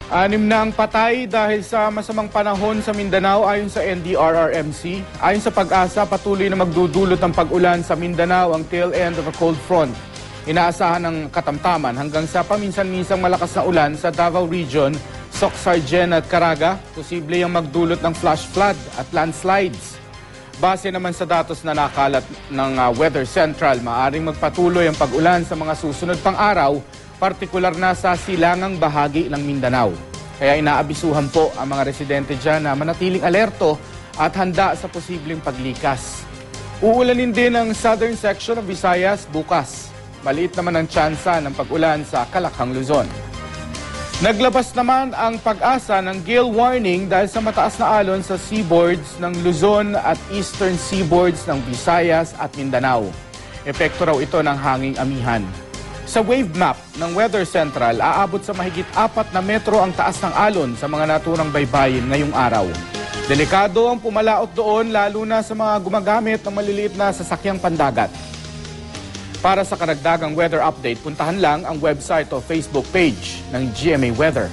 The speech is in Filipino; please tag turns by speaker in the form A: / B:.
A: 6 na ang patay dahil sa masamang panahon sa Mindanao ayon sa NDRRMC. Ayon sa Pag-asa, patuloy na magdudulot ng pag-ulan sa Mindanao ang tail end of a cold front. Inaasahan ng katamtaman hanggang sa paminsan-minsang malakas na ulan sa Davao Region, Soc-Sargen at Caraga. Posible yung magdulot ng flash flood at landslides. Base naman sa datos na nakalat ng Weather Central, maaring magpatuloy ang pag-ulan sa mga susunod pang araw, partikular na sa silangang bahagi ng Mindanao. Kaya inaabisuhan po ang mga residente dyan na manatiling alerto at handa sa posibleng paglikas. Uulanin din ang southern section ng Visayas bukas. Maliit naman ang tsansa ng pag-ulan sa Calakhang, Luzon. Naglabas naman ang Pag-asa ng gale warning dahil sa mataas na alon sa seaboards ng Luzon at eastern seaboards ng Visayas at Mindanao. Epekto raw ito ng hanging amihan. Sa wave map ng Weather Central, aabot sa mahigit 4 na metro ang taas ng alon sa mga naturang baybayin ngayong araw. Delikado ang pumalaot doon lalo na sa mga gumagamit ng maliliit na sasakyang pandagat. Para sa karagdagang weather update, puntahan lang ang website o Facebook page ng GMA Weather.